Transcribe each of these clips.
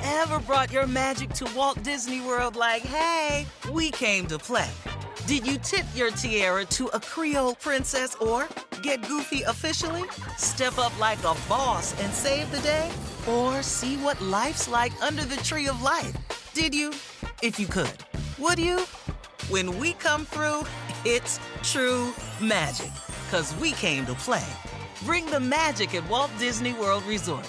ever brought your magic to Walt Disney World like, hey, we came to play? Did you tip your tiara to a Creole princess or get goofy officially? Step up like a boss and save the day? Or see what life's like under the tree of life? Did you? If you could. Would you? When we come through, it's true magic. 'Cause we came to play. Bring the magic at Walt Disney World Resort.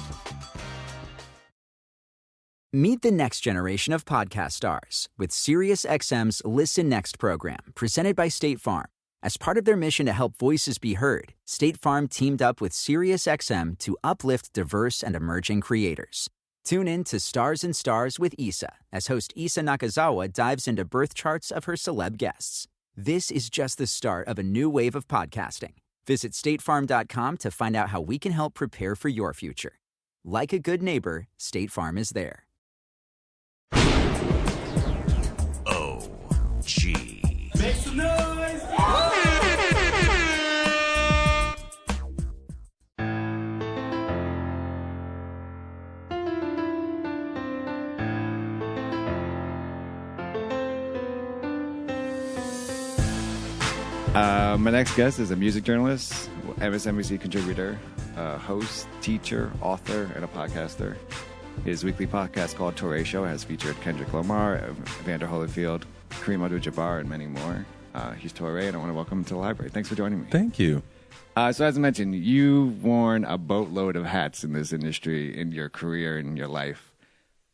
Meet the next generation of podcast stars with SiriusXM's Listen Next program, presented by State Farm. As part of their mission to help voices be heard, State Farm teamed up with SiriusXM to uplift diverse and emerging creators. Tune in to Stars and Stars with Issa, as host Issa Nakazawa dives into birth charts of her celeb guests. This is just the start of a new wave of podcasting. Visit statefarm.com to find out how we can help prepare for your future. Like a good neighbor, State Farm is there. O.G. Make some noise! My next guest is a music journalist, MSNBC contributor, host, teacher, author, and a podcaster. His weekly podcast called Touré Show has featured Kendrick Lamar, Evander Holyfield, Kareem Abdul-Jabbar, and many more. He's Touré, and I want to welcome him to the library. Thanks for joining me. Thank you. So as I mentioned, you've worn a boatload of hats in this industry in your career and your life.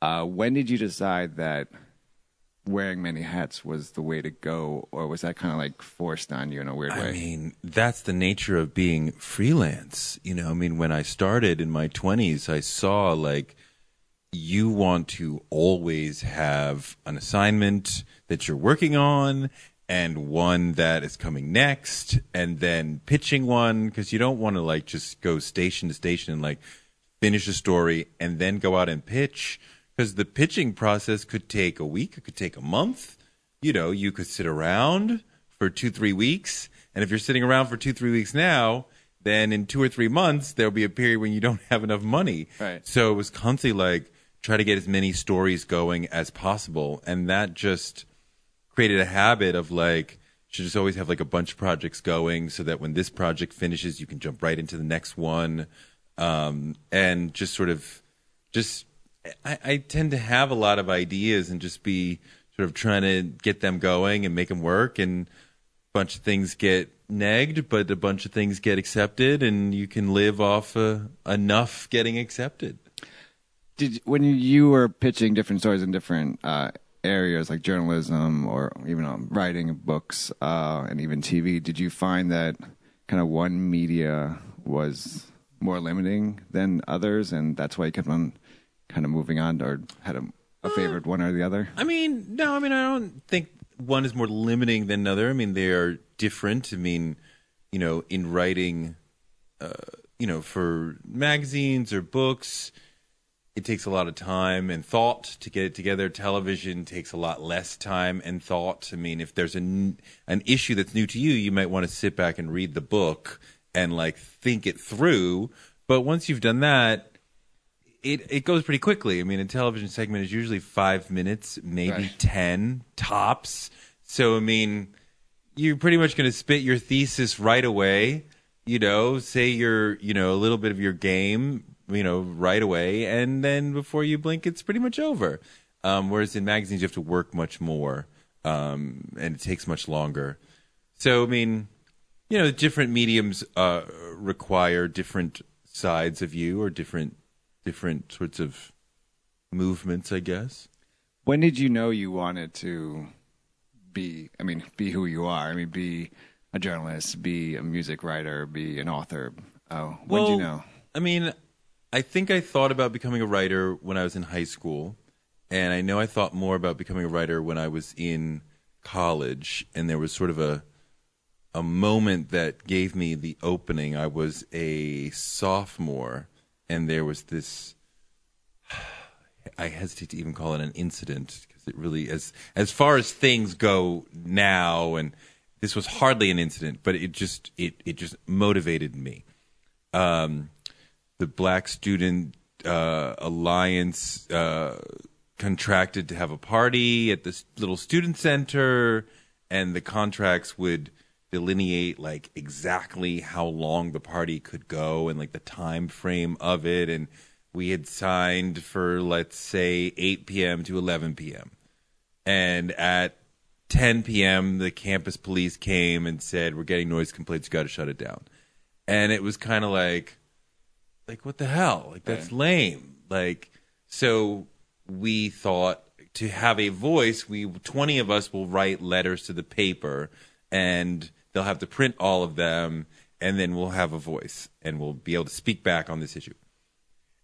When did you decide that wearing many hats was the way to go, or was that kind of like forced on you in a weird way? I mean, that's the nature of being freelance. You know, I mean, when I started in my 20s, I saw like you want to always have an assignment that you're working on and one that is coming next, and then pitching one, because you don't want to like just go station to station and like finish a story and then go out and pitch. Because the pitching process could take a week, it could take a month. You know, you could sit around for 2-3 weeks. And if you're sitting around for 2-3 weeks now, then in 2 or 3 months, there'll be a period when you don't have enough money. Right. So it was constantly like, try to get as many stories going as possible. And that just created a habit of like, should just always have like a bunch of projects going so that when this project finishes, you can jump right into the next one. And just sort of just... I tend to have a lot of ideas and just be sort of trying to get them going and make them work, and a bunch of things get negged, but a bunch of things get accepted, and you can live off enough getting accepted. When you were pitching different stories in different areas like journalism or even writing books and even TV, did you find that kind of one media was more limiting than others, and that's why you kept on kind of moving on, or had a favorite one or the other? I don't think one is more limiting than another. I mean, they are different. I mean, you know, in writing, you know, for magazines or books, it takes a lot of time and thought to get it together. Television takes a lot less time and thought. I mean, if there's an issue that's new to you, you might want to sit back and read the book and like think it through. But once you've done that, it goes pretty quickly. I mean, a television segment is usually 5 minutes, maybe 10 tops. So, I mean, you're pretty much going to spit your thesis right away, you know, say your, you know, a little bit of your game, you know, right away. And then before you blink, it's pretty much over. Whereas in magazines, you have to work much more, and it takes much longer. So, I mean, you know, different mediums require different sides of you, or different sorts of movements, I guess. When did you know you wanted to be who you are? I mean, be a journalist, be a music writer, be an author. When did you know? I mean, I think I thought about becoming a writer when I was in high school. And I know I thought more about becoming a writer when I was in college. And there was sort of a moment that gave me the opening. I was a sophomore, and there was this, I hesitate to even call it an incident, because it really, as far as things go now, and this was hardly an incident, but it just motivated me. The black student Alliance contracted to have a party at this little student center, and the contracts would delineate like exactly how long the party could go and like the time frame of it. And we had signed for, let's say, 8 p.m. to 11 p.m. And at 10 p.m., the campus police came and said, we're getting noise complaints, you got to shut it down. And it was kind of like, what the hell? Like, that's lame. Like, so we thought to have a voice, 20 of us will write letters to the paper, and they'll have to print all of them, and then we'll have a voice, and we'll be able to speak back on this issue.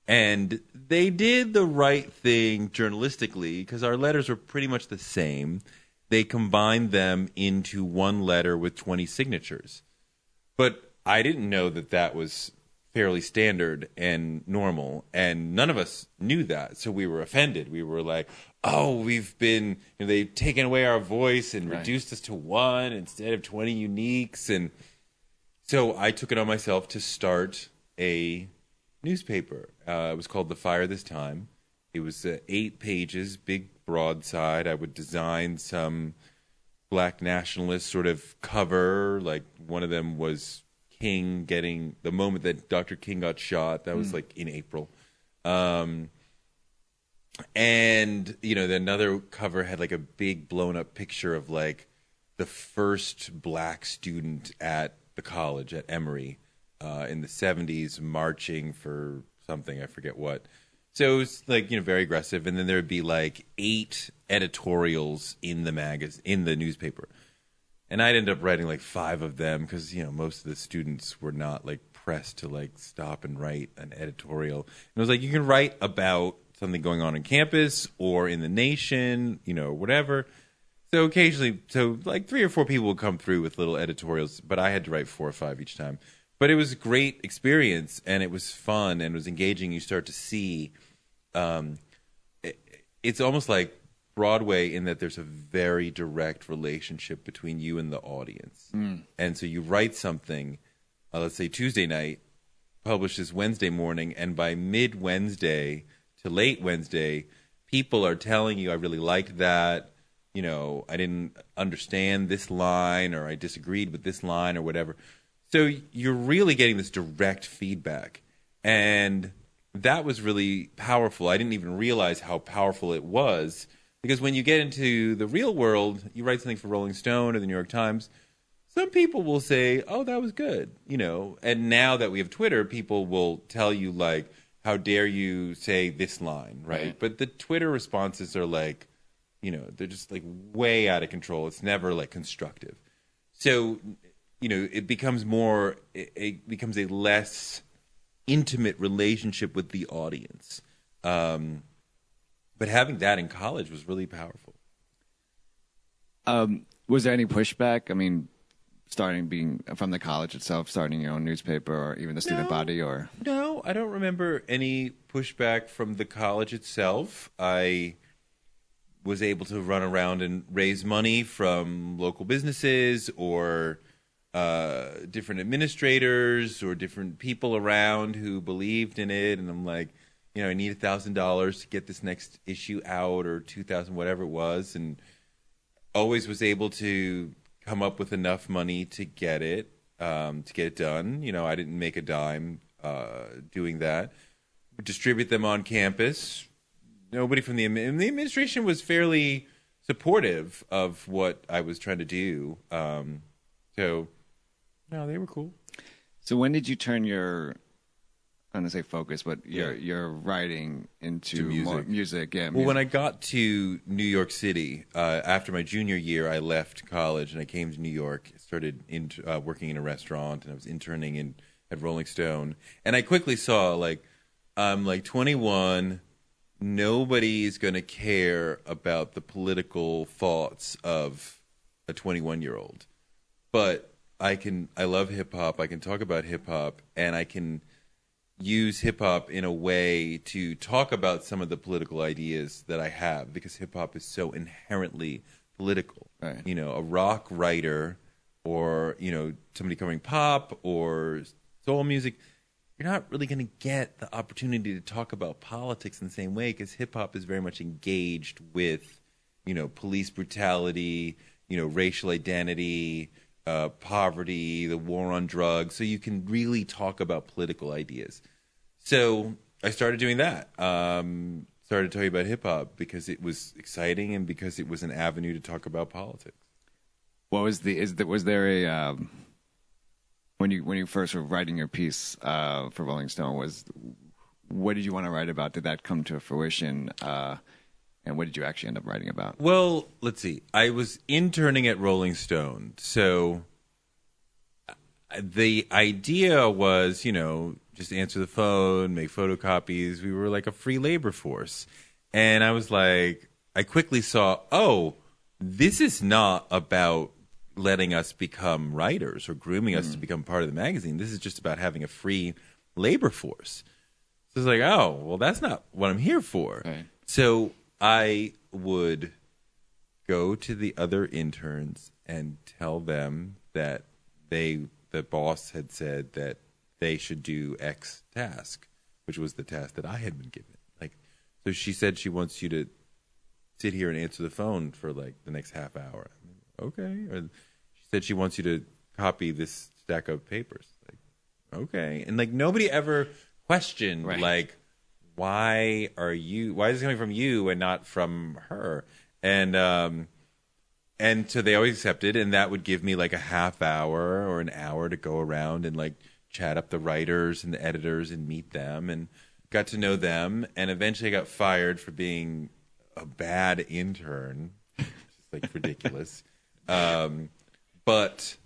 And they did the right thing journalistically, because our letters were pretty much the same. They combined them into one letter with 20 signatures. But I didn't know that that was fairly standard and normal, and none of us knew that, so we were offended. We were like, oh, we've been, they've taken away our voice and reduced us to one instead of 20 uniques. And so I took it on myself to start a newspaper. It was called The Fire This Time. It was 8 pages, big broadside. I would design some black nationalist sort of cover, like one of them was King getting the moment that Dr. King got shot. That was like in April. And, another cover had like a big blown up picture of like the first black student at the college at Emory in the 70s marching for something, I forget what. So it was like, very aggressive. And then there would be like 8 editorials in the newspaper. And I'd end up writing like 5 of them because, most of the students were not like pressed to like stop and write an editorial. And it was like, you can write about something going on campus or in the nation, whatever. So occasionally, like 3 or 4 people would come through with little editorials, but I had to write 4 or 5 each time. But it was a great experience, and it was fun, and it was engaging. You start to see, it's almost like Broadway in that there's a very direct relationship between you and the audience. And so you write something, let's say Tuesday night, publishes Wednesday morning, and by mid-Wednesday to late Wednesday, people are telling you, I really liked that, I didn't understand this line, or I disagreed with this line, or whatever. So you're really getting this direct feedback. And that was really powerful. I didn't even realize how powerful it was. Because when you get into the real world, you write something for Rolling Stone or the New York Times, some people will say, oh, that was good, And now that we have Twitter, people will tell you, like, how dare you say this line, right? But the Twitter responses are like, they're just like way out of control. It's never like constructive. So, it becomes becomes a less intimate relationship with the audience. But having that in college was really powerful. Was there any pushback? I mean, being from the college itself, starting your own newspaper, or even the student body, or? No, I don't remember any pushback from the college itself. I was able to run around and raise money from local businesses or different administrators or different people around who believed in it. And I'm like, I need $1,000 to get this next issue out, or $2,000, whatever it was, and always was able to come up with enough money to get it done. I didn't make a dime doing that. Distribute them on campus. Nobody from the administration was fairly supportive of what I was trying to do. So, no, they were cool. So when did you turn your, I don't want to say focus, but your writing into music. More music? Yeah. Well, when I got to New York City, after my junior year, I left college and I came to New York, started working in a restaurant, and I was interning at Rolling Stone. And I quickly saw, like, I'm like 21, nobody's going to care about the political thoughts of a 21-year-old. But I love hip-hop, I can talk about hip-hop, and I can use hip-hop in a way to talk about some of the political ideas that I have, because hip-hop is so inherently political. Right. A rock writer or, somebody covering pop or soul music, you're not really going to get the opportunity to talk about politics in the same way, because hip hop is very much engaged with, police brutality, racial identity, poverty, the war on drugs. So you can really talk about political ideas. So I started doing that. Started talking about hip hop because it was exciting and because it was an avenue to talk about politics. What was was there a when you first were writing your piece for Rolling Stone, what did you want to write about? Did that come to fruition? And what did you actually end up writing about? Well, let's see. I was interning at Rolling Stone, so the idea was, just answer the phone, make photocopies. We were like a free labor force. And I was like, I quickly saw, this is not about letting us become writers or grooming us to become part of the magazine. This is just about having a free labor force. So it's like, that's not what I'm here for. Right. So I would go to the other interns and tell them that the boss had said that they should do X task, which was the task that I had been given. So she said she wants you to sit here and answer the phone for the next half hour. Okay. Or she said she wants you to copy this stack of papers. Okay. And nobody ever questioned why is it coming from you and not from her? And so they always accepted, and that would give me a half hour or an hour to go around and chat up the writers and the editors and meet them, and got to know them. And eventually I got fired for being a bad intern, which is ridiculous. But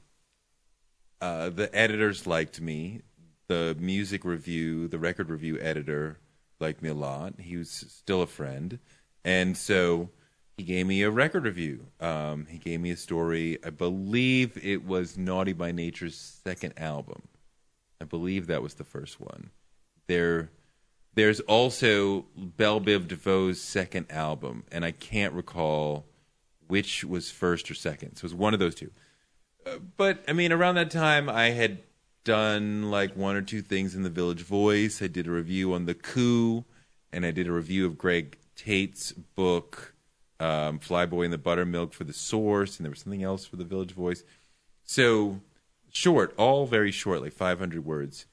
the editors liked me. The music review, the record review editor liked me a lot. He was still a friend. And so he gave me a record review. He gave me a story. I believe it was Naughty by Nature's second album. I believe that was the first one. There's also Belle Biv DeVoe's second album, and I can't recall which was first or second. So it was one of those two. But, around that time, I had done one or two things in the Village Voice. I did a review on The Coup, and I did a review of Greg Tate's book, Flyboy and the Buttermilk, for The Source, and there was something else for the Village Voice. So short, all very short, 500 words.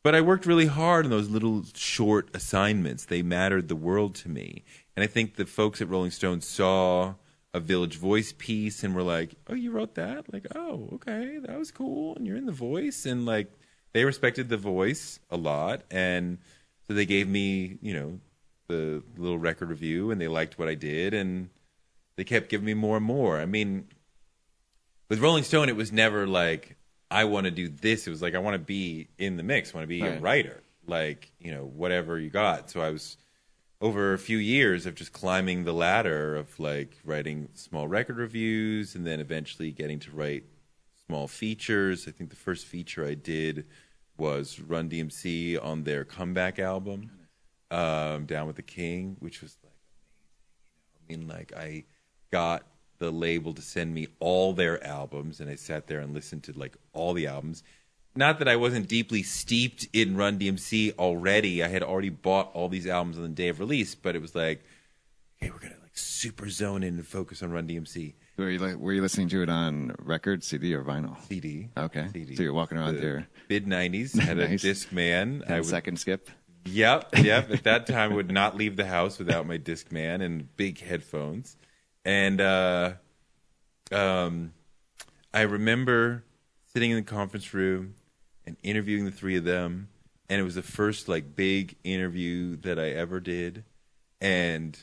But I worked really hard on those little short assignments. They mattered the world to me. And I think the folks at Rolling Stone saw a Village Voice piece and were like, oh, you wrote that? Okay, that was cool. And you're in The Voice. And they respected The Voice a lot. And so they gave me, the little record review, and they liked what I did. And they kept giving me more and more. With Rolling Stone, it was never I want to do this. It was I want to be in the mix. I want to be a writer, whatever you got. So I was over a few years of just climbing the ladder of writing small record reviews, and then eventually getting to write small features. I think the first feature I did was Run DMC on their comeback album, Down with the King, which was amazing. I got the label to send me all their albums, and I sat there and listened to all the albums. Not that I wasn't deeply steeped in Run DMC already. I had already bought all these albums on the day of release, but it was hey, we're gonna super zone in and focus on Run DMC. Were you listening to it on record, CD, or vinyl? CD. Okay. CD. So you're walking around there. Mid '90s, had a Nice. Discman. 10-second skip. Yep. At that time, I would not leave the house without my Discman and big headphones. And I remember sitting in the conference room and interviewing the three of them, and it was the first big interview that I ever did, and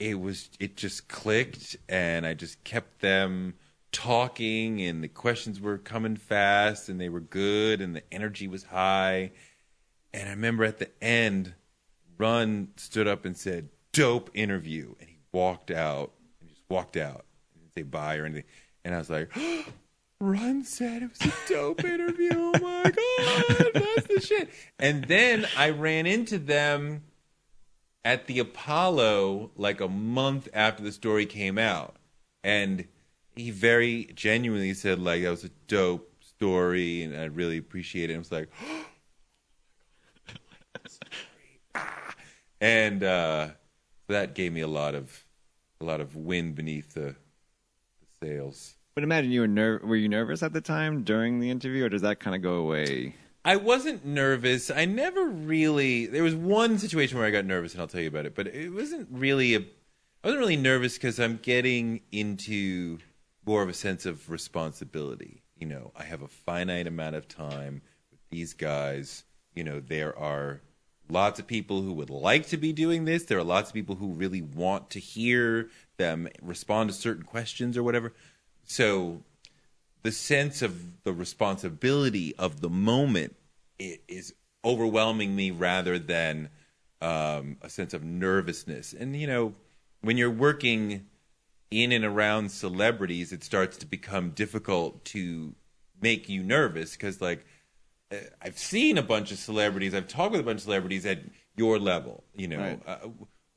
it just clicked, and I just kept them talking, and the questions were coming fast, and they were good, and the energy was high. And I remember at the end, Run stood up and said, "Dope interview," and he walked out. He didn't say bye or anything. And I was like, Run said it was a dope interview. Oh my God, that's the shit. And then I ran into them at the Apollo a month after the story came out. And he very genuinely said that was a dope story and I really appreciate it. And I was like, And that gave me a lot of wind beneath the sails. But imagine were you nervous at the time during the interview, or does that kind of go away? I wasn't nervous. I never really. There was one situation where I got nervous, and I'll tell you about it. But it wasn't really I wasn't really nervous because I'm getting into more of a sense of responsibility. You know, I have a finite amount of time with these guys. You know, there are lots of people who would like to be doing this. There are lots of people who really want to hear them respond to certain questions or whatever. So the sense of the responsibility of the moment is overwhelming me rather than a sense of nervousness. And, you know, when you're working in and around celebrities, it starts to become difficult to make you nervous because, like, I've seen a bunch of celebrities. I've talked with a bunch of celebrities at your level, you know.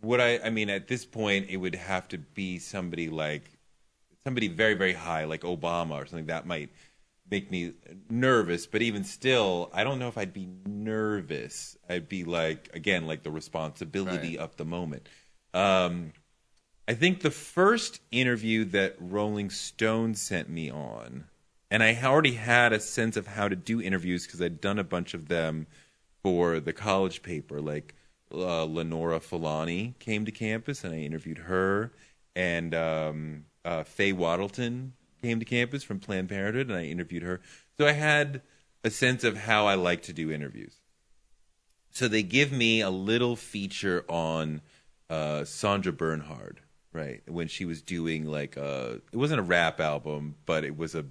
Right. I mean, at this point, it would have to be somebody very, very high, like Obama or something that might make me nervous. But even still, I don't know if I'd be nervous. I'd be like, again, like the responsibility of the moment. I think the first interview that Rolling Stone sent me on, and I already had a sense of how to do interviews because I'd done a bunch of them for the college paper. Like Lenora Fulani came to campus, and I interviewed her. And Faye Waddleton came to campus from Planned Parenthood, and I interviewed her. So I had a sense of how I like to do interviews. So they give me a little feature on Sandra Bernhard, right, when she was doing like it wasn't a rap album, but it was a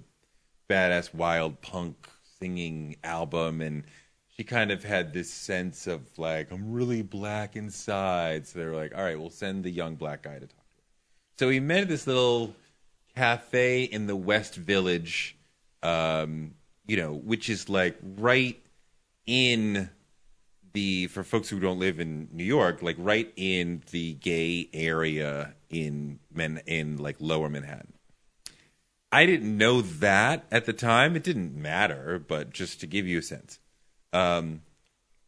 badass wild punk singing album, and she kind of had this sense of like, I'm really black inside. So they were like, all right, we'll send the young black guy to talk to her. So we met at this little cafe in the West Village, you know, which is like right in for folks who don't live in New York, like right in the gay area in like Lower Manhattan. I didn't know that at the time. It didn't matter, but just to give you a sense.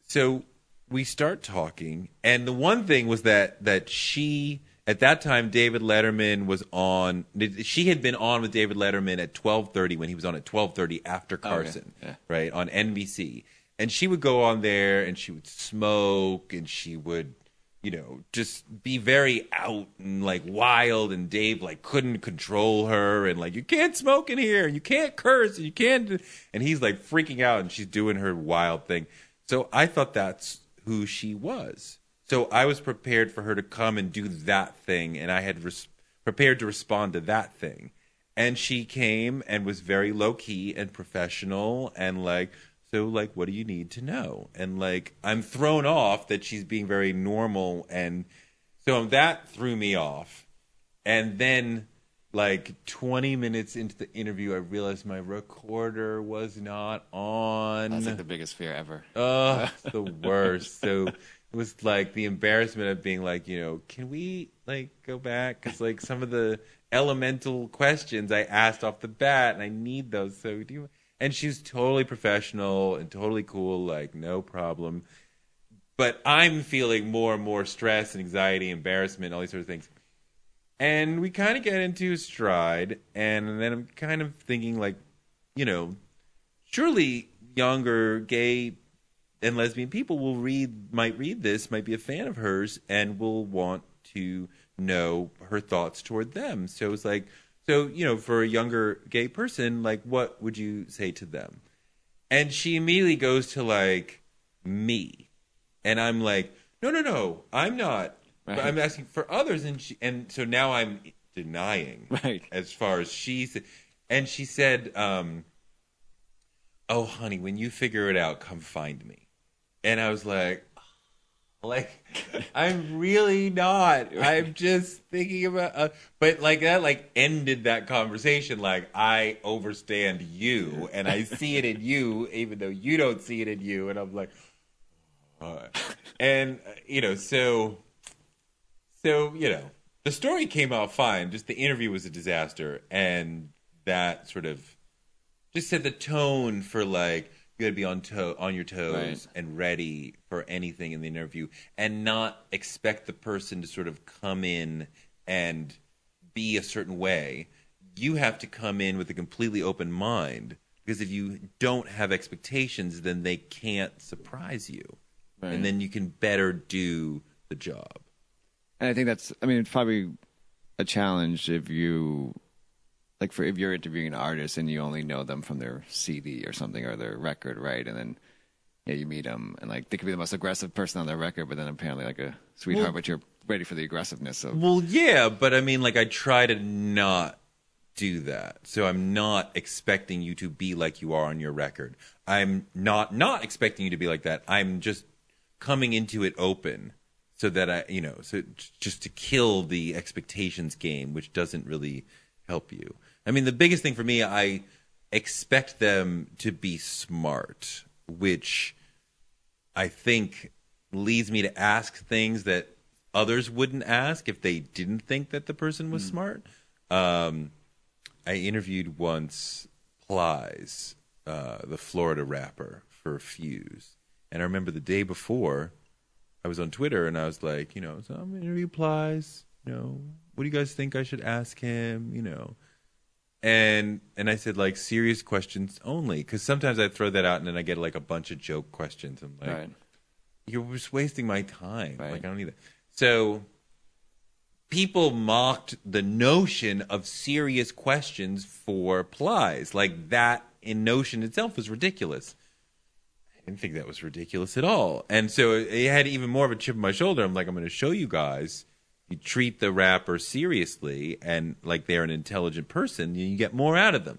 So we start talking, and the one thing was that she, at that time, David Letterman was on. She had been on with David Letterman at 12:30 when he was on at 12:30 after Carson, right, on NBC. And she would go on there, and she would smoke, and she would, you know, just be very out and like wild, and Dave like couldn't control her, and like, you can't smoke in here, you can't curse, you can't, and he's like freaking out, and she's doing her wild thing. So I thought that's who she was. So I was prepared for her to come and do that thing, and I had prepared to respond to that thing. And she came and was very low key and professional, and like, so, like, what do you need to know? And, like, I'm thrown off that she's being very normal. And so that threw me off. And then, like, 20 minutes into the interview, I realized my recorder was not on. That's, like, the biggest fear ever. Oh, it's the worst. So it was, like, the embarrassment of being like, you know, can we, like, go back? Because, like, some of the elemental questions I asked off the bat, and I need those. So do you... And she's totally professional and totally cool, like, no problem. But I'm feeling more and more stress and anxiety, embarrassment, all these sort of things. And we kind of get into a stride, and then I'm kind of thinking, like, you know, surely younger gay and lesbian people might read this, might be a fan of hers, and will want to know her thoughts toward them. So it's like... So, you know, for a younger gay person, like, what would you say to them? And she immediately goes to, like, me. And I'm like, no, I'm not. Right. But I'm asking for others. And so now I'm denying as far as she said. And she said, oh, honey, when you figure it out, come find me. And I was like, I'm really not. I'm just thinking about, but like that, like ended that conversation. Like, I understand you, and I see it in you, even though you don't see it in you. And I'm like, and you know, so you know, the story came out fine. Just the interview was a disaster, and that sort of just set the tone for like You got to be on your toes Right. and ready for anything in the interview, and not expect the person to sort of come in and be a certain way. You have to come in with a completely open mind, because if you don't have expectations, then they can't surprise you, Right. and then you can better do the job. And I think that's, I mean, it's probably a challenge if you, like, if you're interviewing an artist and you only know them from their CD or something, or their record, right? And then, yeah, you meet them and, like, they could be the most aggressive person on their record, but then apparently, like, a sweetheart, but you're ready for the aggressiveness of. Well, yeah, but I mean, like, I try to not do that. So I'm not expecting you to be like you are on your record. I'm not expecting you to be like that. I'm just coming into it open, so that so just to kill the expectations game, which doesn't really help you. I mean, the biggest thing for me, I expect them to be smart, which I think leads me to ask things that others wouldn't ask if they didn't think that the person was smart. I interviewed once Plies, the Florida rapper, for Fuse. And I remember the day before, I was on Twitter and I was like, so I'm going to interview Plies. What do you guys think I should ask him? And I said, like, serious questions only, because sometimes I throw that out and then I get like a bunch of joke questions. I'm like, Right. you're just wasting my time. Right. Like, I don't need that. So people mocked the notion of serious questions for Plies. Like, that in notion itself was ridiculous. I didn't think that was ridiculous at all. And so it had even more of a chip on my shoulder. I'm like, I'm going to show you guys. You treat the rapper seriously and like they're an intelligent person, you get more out of them.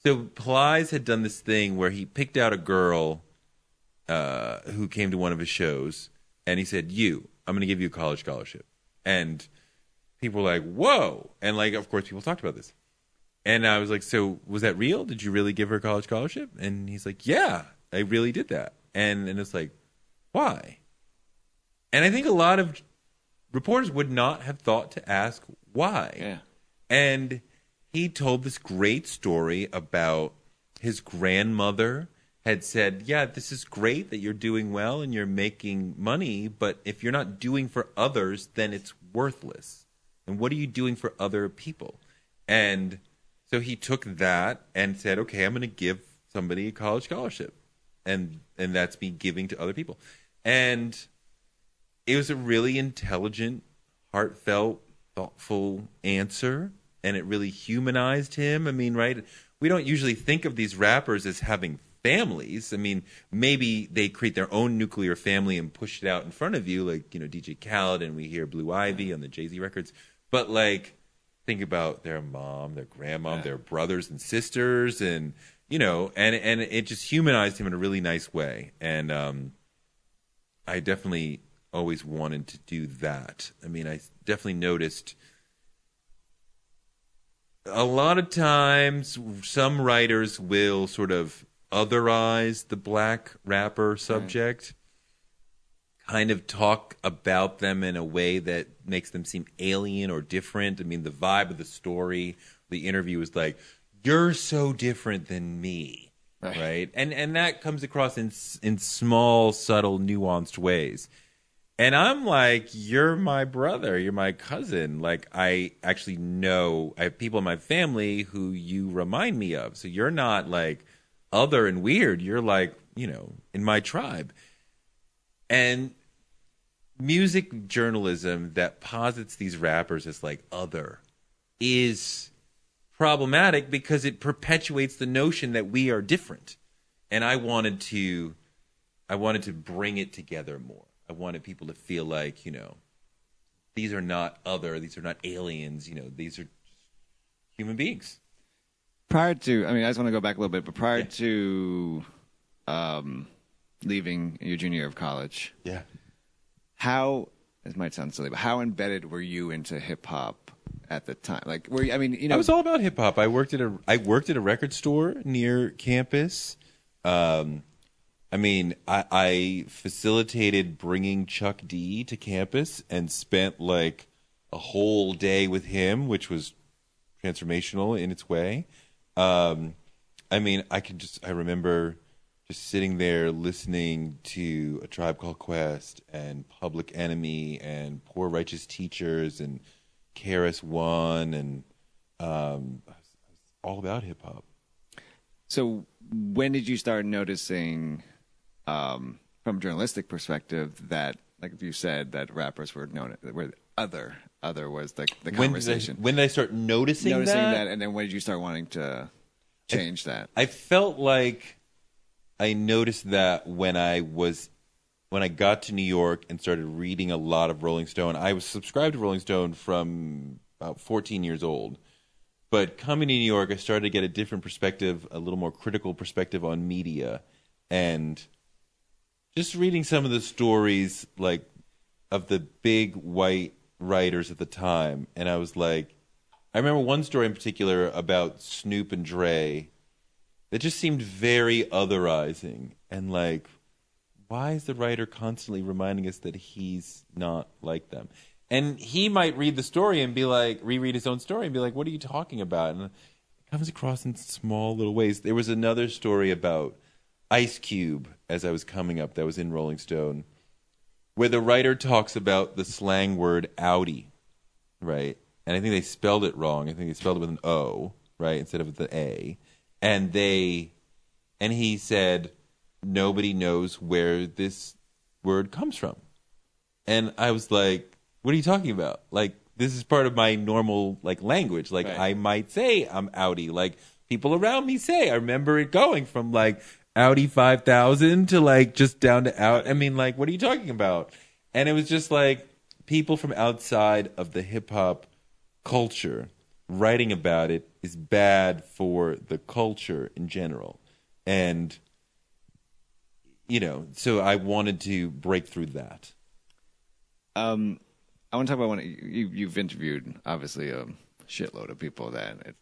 So Plies had done this thing where he picked out a girl who came to one of his shows, and he said, I'm going to give you a college scholarship. And people were like, whoa. And, like, of course, people talked about this. And I was like, so was that real? Did you really give her a college scholarship? And he's like, yeah, I really did that. And it's like, why? And I think a lot of reporters would not have thought to ask why. Yeah. And he told this great story about his grandmother had said, yeah, this is great that you're doing well and you're making money, but if you're not doing for others, then it's worthless. And what are you doing for other people? And so he took that and said, okay, I'm going to give somebody a college scholarship. And that's me giving to other people. And it was a really intelligent, heartfelt, thoughtful answer. And it really humanized him. I mean, right? We don't usually think of these rappers as having families. I mean, maybe they create their own nuclear family and push it out in front of you, like, DJ Khaled, and we hear Blue Ivy on the Jay-Z records. But, like, think about their mom, their grandmom, their brothers and sisters, and, and it just humanized him in a really nice way. And I definitely always wanted to do that. I mean, I definitely noticed a lot of times some writers will sort of otherize the black rapper subject, kind of talk about them in a way that makes them seem alien or different. I mean, the vibe of the story, the interview is like, you're so different than me, right? And that comes across in small, subtle, nuanced ways. And I'm like, you're my brother, you're my cousin. Like, I actually know, I have people in my family who you remind me of. So you're not like other and weird. You're like, in my tribe. And music journalism that posits these rappers as like other is problematic because it perpetuates the notion that we are different. And I wanted to bring it together more. I wanted people to feel like, these are not other, these are not aliens, these are just human beings. Prior to, I just want to go back a little bit, but prior to leaving your junior year of college, how, this might sound silly, but how embedded were you into hip hop at the time? Like, I was all about hip hop. I worked at a record store near campus. I facilitated bringing Chuck D to campus and spent like a whole day with him, which was transformational in its way. I remember just sitting there listening to A Tribe Called Quest and Public Enemy and Poor Righteous Teachers and KRS-One and all about hip hop. So when did you start noticing, from a journalistic perspective, that, like you said, that rappers were known, were other was the conversation? When did I start noticing that? And then when did you start wanting to change that? I felt like I noticed that when I got to New York and started reading a lot of Rolling Stone. I was subscribed to Rolling Stone from about 14 years old. But coming to New York, I started to get a different perspective, a little more critical perspective on media. And just reading some of the stories like of the big white writers at the time. And I was like, I remember one story in particular about Snoop and Dre that just seemed very otherizing. And like, why is the writer constantly reminding us that he's not like them? And he might read the story and be like, reread his own story and be like, what are you talking about? And it comes across in small little ways. There was another story about Ice Cube as I was coming up that was in Rolling Stone, where the writer talks about the slang word outie, right? And I think they spelled it wrong. I think they spelled it with an O, right, instead of the A. And he said, nobody knows where this word comes from. And I was like, what are you talking about? Like, this is part of my normal, like, language. Like, right. I might say I'm outie. Like, people around me say. I remember it going from, like, Audi 5000 to, like, just down to out. I mean, like, what are you talking about? And it was just, like, people from outside of the hip-hop culture writing about it is bad for the culture in general. And, you know, so I wanted to break through that. I want to talk about you've interviewed, obviously, a shitload of people that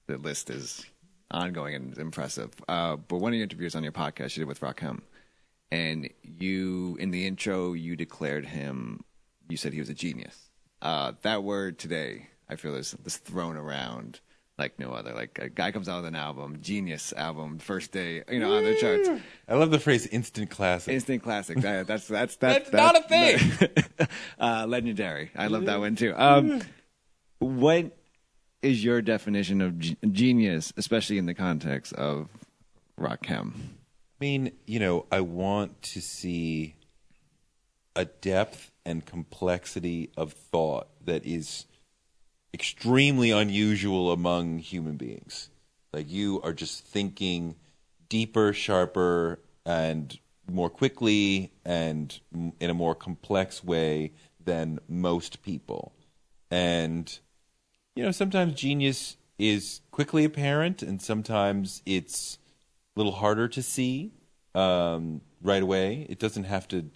the list is ongoing and impressive. But one of your interviews on your podcast you did with Rakim, and you, in the intro, you declared him, you said he was a genius. That word today, I feel is thrown around like no other. Like a guy comes out with an album, genius album, first day, on the charts. I love the phrase "instant classic." Instant classic. That's not a thing. Legendary. I love that one too. What is your definition of genius, especially in the context of Rakim? I mean, I want to see a depth and complexity of thought that is extremely unusual among human beings. Like, you are just thinking deeper, sharper, and more quickly and in a more complex way than most people. And, sometimes genius is quickly apparent and sometimes it's a little harder to see right away. It doesn't have to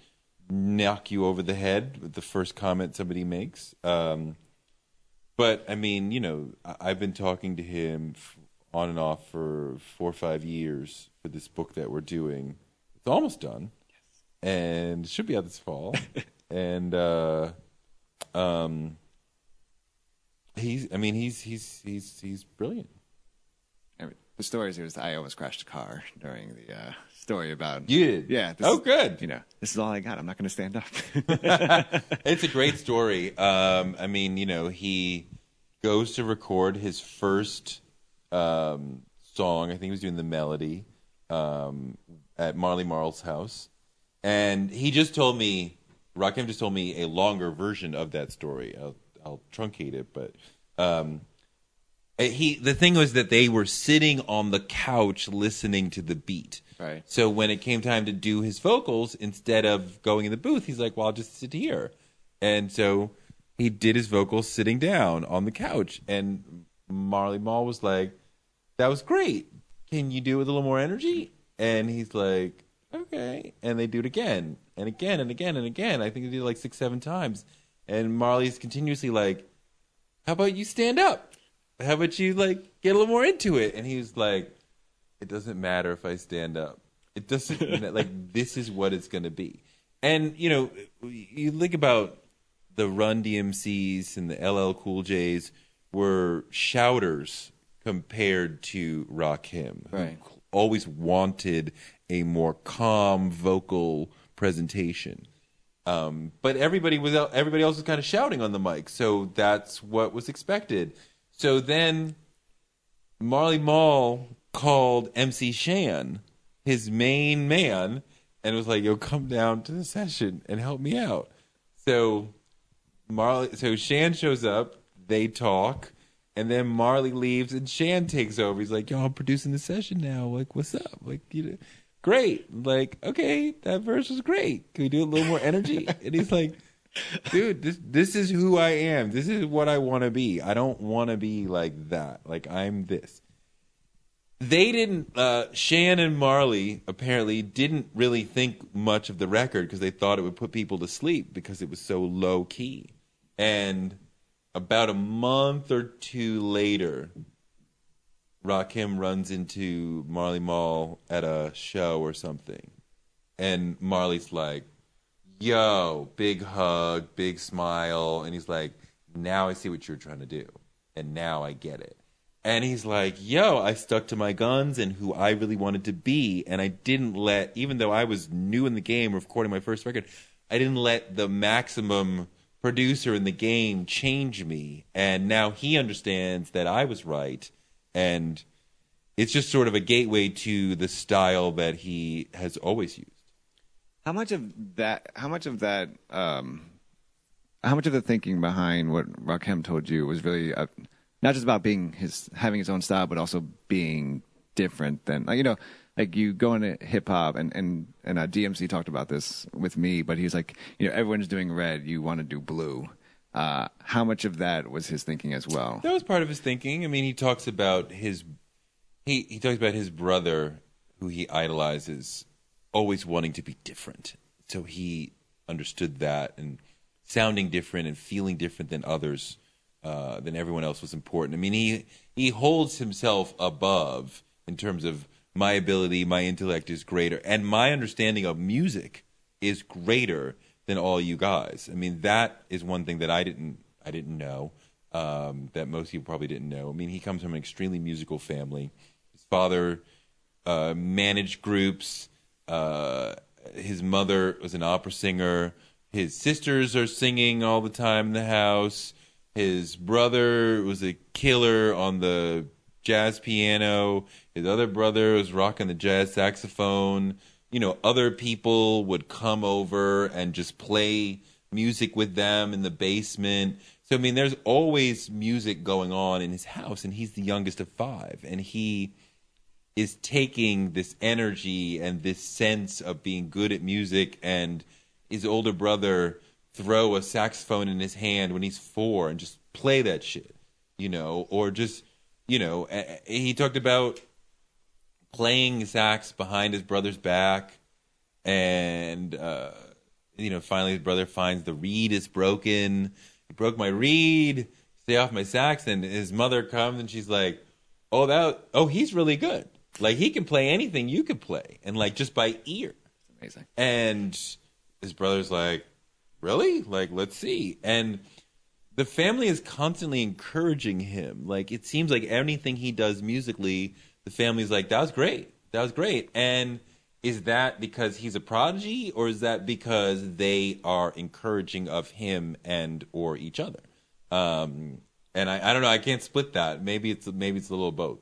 knock you over the head with the first comment somebody makes. But, I mean, I've been talking to him on and off for 4 or 5 years for this book that we're doing. It's almost done. Yes. And it should be out this fall. And he's brilliant. The stories was I almost crashed a car during the story about... You did? Yeah. Good. This is all I got. I'm not going to stand up. It's a great story. He goes to record his first song. I think he was doing the melody at Marley Marl's house. And he just told me, Rakim just told me a longer version of that story. I'll truncate it, but... the thing was that they were sitting on the couch listening to the beat. Right. So when it came time to do his vocals, instead of going in the booth, he's like, well, I'll just sit here. And so he did his vocals sitting down on the couch. And Marley Marl was like, that was great. Can you do it with a little more energy? And he's like, okay. And they do it again and again and again and again. I think they did it like 6, 7 times. And Marley's continuously like, how about you stand up? How about you, get a little more into it? And he was like, it doesn't matter if I stand up. It doesn't, this is what it's going to be. And, you think about the Run DMCs and the LL Cool J's were shouters compared to Rakim, right, who always wanted a more calm vocal presentation. But everybody else was kind of shouting on the mic, so that's what was expected. So then Marley Marl called MC Shan, his main man, and was like, "Yo, come down to the session and help me out." So Shan shows up, they talk, and then Marley leaves and Shan takes over. He's like, "Yo, I'm producing the session now. Like, what's up? Like, great. Like, okay, that verse was great. Can we do a little more energy?" And he's like, "Dude, this is who I am. This is what I want to be. I don't want to be like that. Like, I'm this." They didn't, Shan and Marley apparently didn't really think much of the record because they thought it would put people to sleep because it was so low key. And about a month or two later, Rakim runs into Marley Marl at a show or something. And Marley's like, "Yo," big hug, big smile. And he's like, "Now I see what you're trying to do. And now I get it." And he's like, "Yo, I stuck to my guns and who I really wanted to be. And I didn't even though I was new in the game recording my first record, I didn't let the maximum producer in the game change me. And now he understands that I was right. And it's just sort of a gateway to the style that he has always used." How much of the thinking behind what Rakim told you was really not just about having his own style, but also being different than, like you go into hip hop and DMC talked about this with me, but he's like, everyone's doing red, you want to do blue. How much of that was his thinking as well? That was part of his thinking. I mean, he talks about his brother, who he idolizes, always wanting to be different. So he understood that, and sounding different and feeling different than others, than everyone else, was important. I mean, he holds himself above in terms of my ability, my intellect is greater, and my understanding of music is greater than all you guys. I mean, that is one thing that I didn't know, that most people probably didn't know. I mean, he comes from an extremely musical family. His father managed groups. His mother was an opera singer. His sisters are singing all the time in the house. His brother was a killer on the jazz piano. His other brother was rocking the jazz saxophone. Other people would come over and just play music with them in the basement. So, I mean, there's always music going on in his house, and he's the youngest of 5. And he is taking this energy and this sense of being good at music, and his older brother throw a saxophone in his hand when he's 4 and just play that shit, or just, he talked about playing sax behind his brother's back, and, finally his brother finds the reed is broken. "He broke my reed, stay off my sax." And his mother comes and she's like, "Oh, he's really good. Like, he can play anything you could play, and like just by ear." Amazing. And his brother's like, "Really? Like, let's see." And the family is constantly encouraging him. Like, it seems like anything he does musically, the family's like, "That was great. That was great." And is that because he's a prodigy, or is that because they are encouraging of him and or each other? And I don't know. I can't split that. Maybe it's a little of both.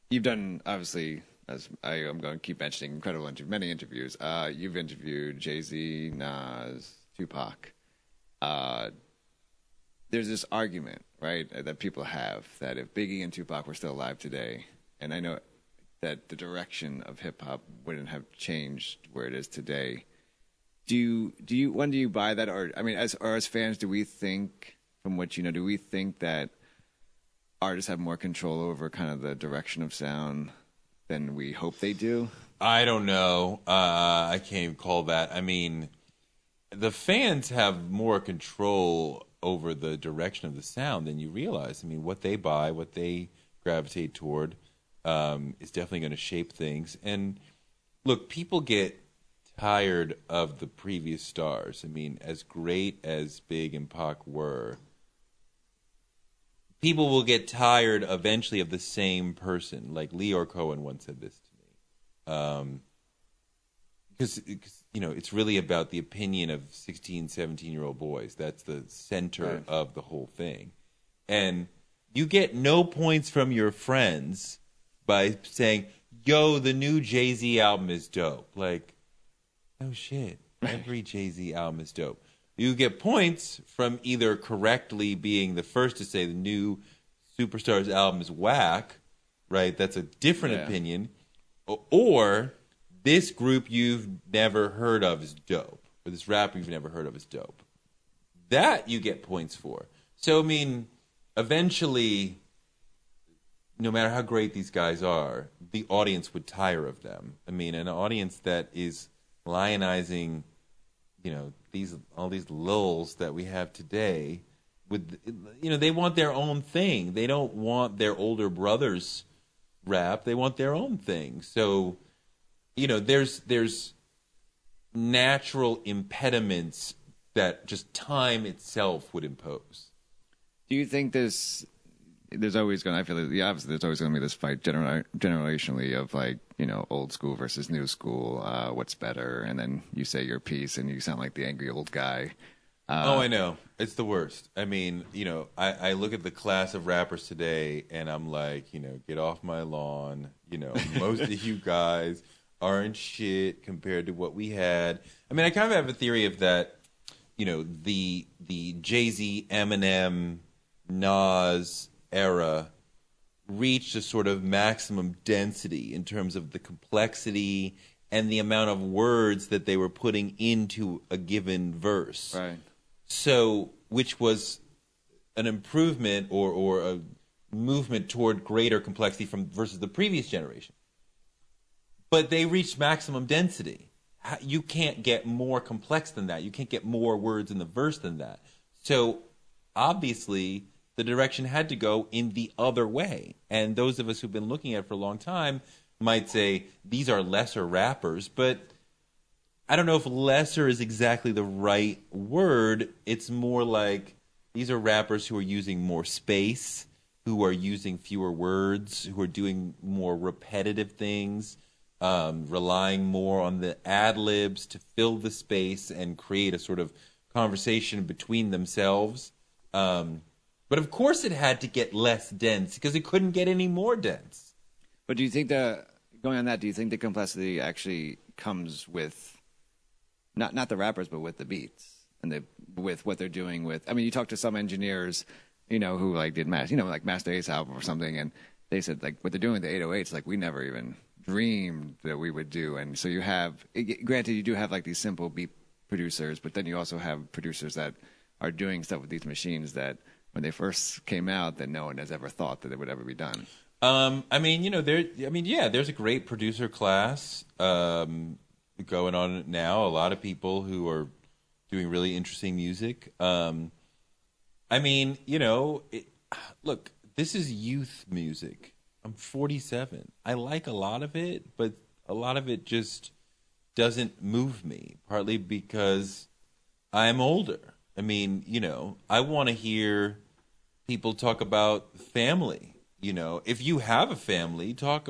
You've done, obviously, as I'm going to keep mentioning, many interviews. You've interviewed Jay-Z, Nas, Tupac. There's this argument, right, that people have that if Biggie and Tupac were still alive today, and I know that the direction of hip-hop wouldn't have changed where it is today, do you buy that? Or, I mean, as fans, do we think, from what do we think that artists have more control over kind of the direction of sound than we hope they do? I don't know. I can't even call that. I mean, the fans have more control over the direction of the sound than you realize. I mean, what they buy, what they gravitate toward, is definitely going to shape things. And look, people get tired of the previous stars. I mean, as great as Big and Pac were, people will get tired eventually of the same person. Like Leor Cohen once said this to me. Because it's really about the opinion of 16, 17-year-old boys. That's the center of the whole thing. And you get no points from your friends by saying, yo, the new Jay-Z album is dope. Like, no shit. Every Jay-Z album is dope. You get points from either correctly being the first to say the new Superstar's album is whack, right? That's a different opinion. Or this group you've never heard of is dope. Or this rapper you've never heard of is dope. That you get points for. So, I mean, eventually, no matter how great these guys are, the audience would tire of them. I mean, an audience that is lionizing, all these lulz that we have today, they want their own thing. They don't want their older brothers rap. They want their own thing. So, there's natural impediments that just time itself would impose. Do you think there's always going to, I feel like, obviously there's always going to be this fight generationally of like, old school versus new school, what's better, and then you say your piece and you sound like the angry old guy. I know. It's the worst. I mean, I look at the class of rappers today and I'm like, get off my lawn. Most of you guys aren't shit compared to what we had. I mean, I kind of have a theory of that, the Jay-Z, Eminem, Nas era reached a sort of maximum density in terms of the complexity and the amount of words that they were putting into a given verse. Right. So, which was an improvement or a movement toward greater complexity versus the previous generation. But they reached maximum density. You can't get more complex than that. You can't get more words in the verse than that. So, obviously, the direction had to go in the other way. And those of us who've been looking at it for a long time might say, these are lesser rappers, but I don't know if lesser is exactly the right word. It's more like these are rappers who are using more space, who are using fewer words, who are doing more repetitive things, relying more on the ad-libs to fill the space and create a sort of conversation between themselves. But of course it had to get less dense because it couldn't get any more dense. But do you think going on that, do you think the complexity actually comes with not the rappers, but with the beats and with what they're doing with? I mean, you talk to some engineers, who like did like Master Ace album or something, and they said like what they're doing with the 808s, like we never even dreamed that we would do. And so you have, granted, you do have like these simple beat producers, but then you also have producers that are doing stuff with these machines that when they first came out, that no one has ever thought that it would ever be done. There's a great producer class going on now. A lot of people who are doing really interesting music. Look, this is youth music. I'm 47. I like a lot of it, but a lot of it just doesn't move me, partly because I'm older. I mean, I want to hear people talk about family. If you have a family, talk.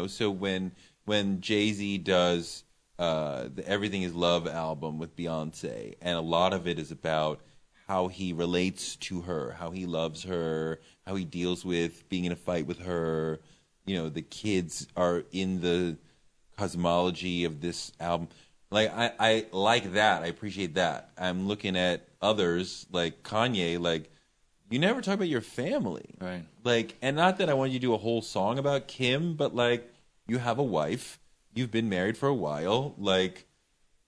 So when Jay-Z does the Everything Is Love album with Beyonce, and a lot of it is about how he relates to her, how he loves her, how he deals with being in a fight with her. The kids are in the cosmology of this album. Like I like that. I appreciate that. I'm looking at others like Kanye, like, you never talk about your family. Right. Like, and not that I want you to do a whole song about Kim, but like, you have a wife, you've been married for a while, like,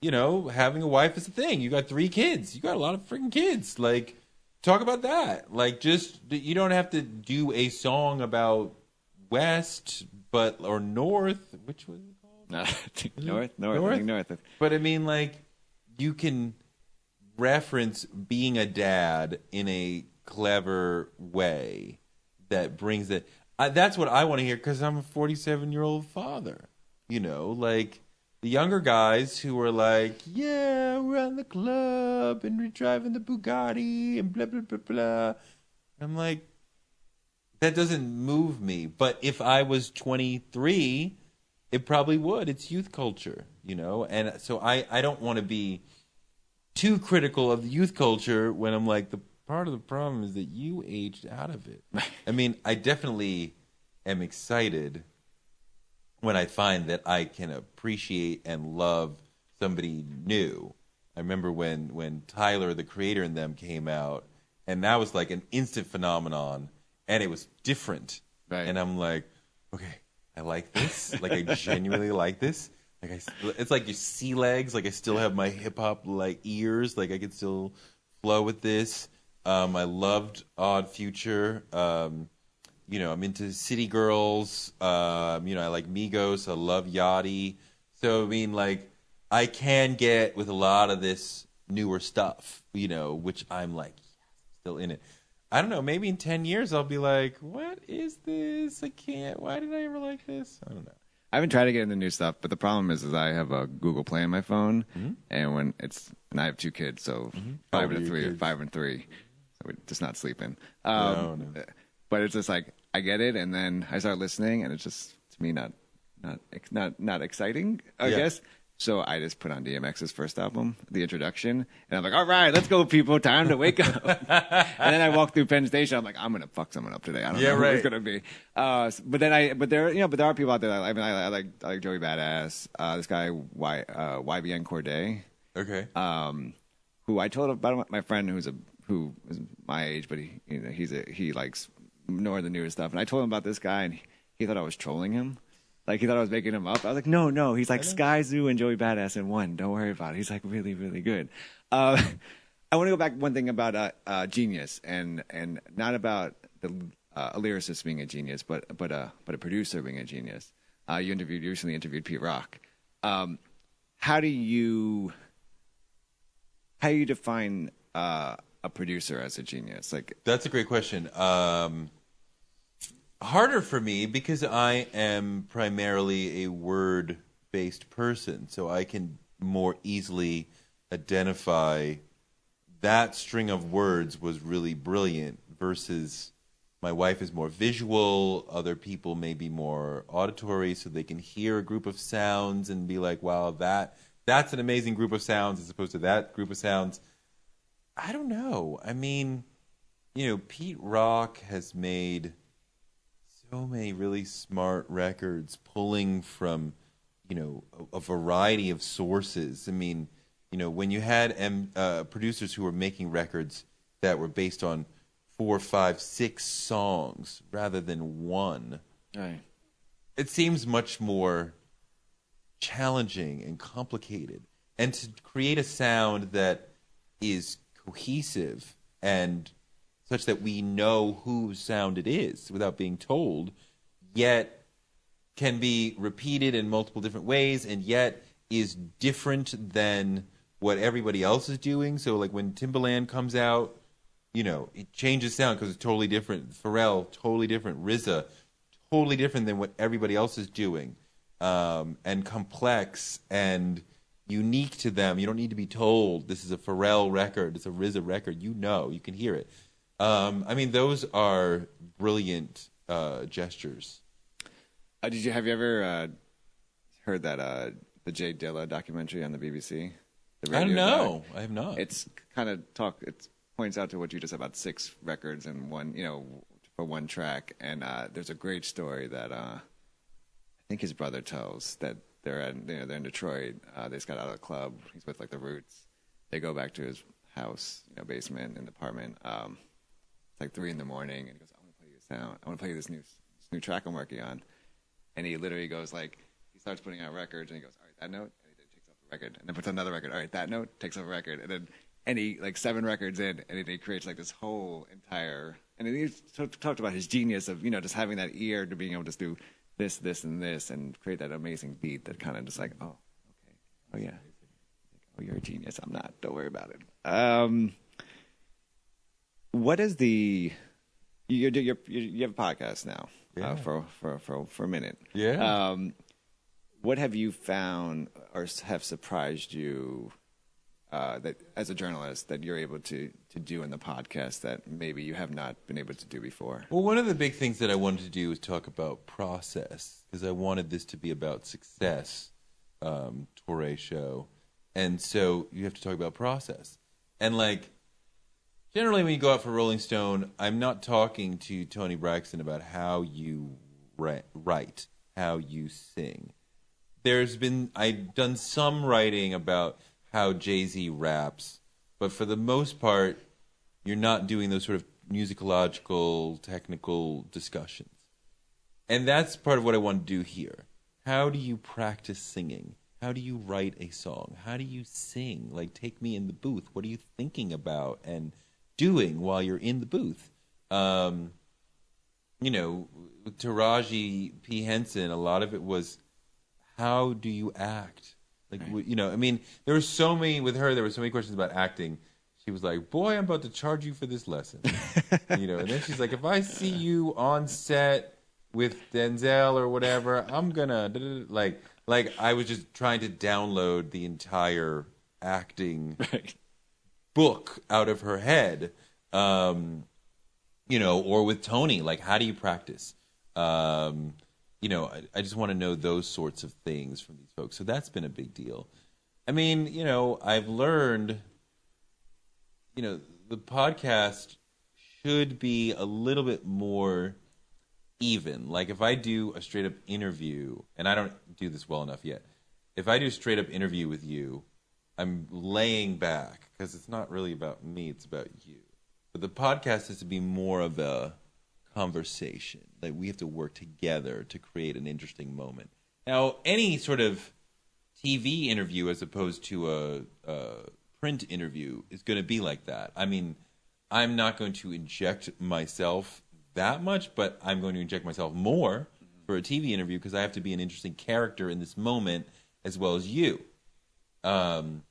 having a wife is a thing. You got 3 kids. You got a lot of freaking kids. Like, talk about that. Like, just, you don't have to do a song about West, or North. Which was it called? North. I think North. But I mean, like, you can reference being a dad in a clever way that brings it. That's what I want to hear because I'm a 47-year-old father. Like the younger guys who are like, yeah, we're at the club and we're driving the Bugatti and blah, blah, blah, blah. I'm like, that doesn't move me. But if I was 23 it probably would. It's youth culture, and so I don't want to be too critical of the youth culture when I'm like, the part of the problem is that you aged out of it. I mean, I definitely am excited when I find that I can appreciate and love somebody new. I remember when Tyler, the Creator, and them came out, and that was like an instant phenomenon, and it was different. Right. And I'm like, okay, I like this. Like, I genuinely like this. Like, it's like your sea legs. Like, I still have my hip hop like ears. Like, I could still flow with this. I loved Odd Future. I'm into City Girls. I like Migos. I love Yachty. So, I mean, like, I can get with a lot of this newer stuff, which I'm like, yes, still in it. I don't know. Maybe in 10 years, I'll be like, what is this? I can't. Why did I ever like this? I don't know. I haven't tried to get into new stuff, but the problem is I have a Google Play on my phone, and I have 2 kids, so 5 and 3, so we're just not sleeping. No. But it's just like I get it, and then I start listening, and it's just to me not exciting, I guess. So I just put on DMX's first album, the introduction, and I'm like, all right, let's go, people, time to wake up. And then I walk through Penn Station. I'm like, I'm gonna fuck someone up today. I don't know who it's gonna be. But there are people out there. I like Joey Badass. This guy YBN Corday. Okay. Who I told about my friend who is my age, but he likes more of the newer stuff. And I told him about this guy, and he thought I was trolling him. Like, he thought I was making him up. I was like, no. He's like Sky Zoo and Joey Badass in one. Don't worry about it. He's like really, really good. I want to go back one thing about genius and not about a lyricist being a genius, but a producer being a genius. You recently interviewed Pete Rock. How do you define a producer as a genius? Like, that's a great question. Harder for me because I am primarily a word-based person, so I can more easily identify that string of words was really brilliant versus my wife is more visual, other people may be more auditory, so they can hear a group of sounds and be like, wow, that's an amazing group of sounds as opposed to that group of sounds. I don't know. I mean, Pete Rock has made so many really smart records pulling from, a variety of sources. I mean, when you had producers who were making records that were based on 4, 5, 6 songs rather than one, right. It seems much more challenging and complicated. And to create a sound that is cohesive and such that we know whose sound it is without being told, yet can be repeated in multiple different ways, and yet is different than what everybody else is doing. So, like, when Timbaland comes out, it changes sound because it's totally different. Pharrell, totally different. RZA, totally different than what everybody else is doing, and complex and unique to them. You don't need to be told this is a Pharrell record, it's a RZA record. You can hear it. I mean, those are brilliant gestures. Have you ever heard that the Jay Dilla documentary on the BBC? I don't know. I have not. It's kind of it points out to what you just said about 6 records and one, for one track. And there's a great story that I think his brother tells that they're in Detroit. They just got out of the club. He's with like the Roots. They go back to his house, basement and apartment. It's like 3 a.m. and he goes, I want to play you a sound. I want to play you this new track I'm working on. And he literally goes he starts putting out records, and he goes, all right, that note, and he takes off the record, and then puts another record. All right, that note, takes off a record, and he like 7 records in, and he creates like this whole entire. And then he talked about his genius of just having that ear to being able to do this, and this, and create that amazing beat that kind of just like, oh, okay, oh yeah, oh, you're a genius. I'm not. Don't worry about it. What is you have a podcast now? Yeah. For a minute. Yeah. What have you found or have surprised you that as a journalist that you're able to do in the podcast that maybe you have not been able to do before? Well, one of the big things that I wanted to do was talk about process, because I wanted this to be about success, Touré show. And so you have to talk about process. And like, generally when you go out for Rolling Stone, I'm not talking to Toni Braxton about how you write, how you sing. I've done some writing about how Jay-Z raps, but for the most part, you're not doing those sort of musicological, technical discussions. And that's part of what I want to do here. How do you practice singing? How do you write a song? How do you sing? Like, take me in the booth. What are you thinking about and doing while you're in the booth? With Taraji P. Henson, a lot of it was, how do you act? Like, right. There were so many questions about acting. She was like, boy, I'm about to charge you for this lesson. And then she's like, if I see you on set with Denzel or whatever, I'm gonna like I was just trying to download the entire acting book out of her head. Or with Tony, like, how do you practice? I just want to know those sorts of things from these folks. So that's been a big deal. I've learned, the podcast should be a little bit more even. Like, if I do a straight up interview, and I don't do this well enough yet, if I do a straight up interview with you, I'm laying back because it's not really about me, it's about you. But the podcast has to be more of a conversation. Like, we have to work together to create an interesting moment. Now, any sort of TV interview as opposed to a print interview is going to be like that. I'm not going to inject myself that much, but I'm going to inject myself more for a TV interview because I have to be an interesting character in this moment as well as you. So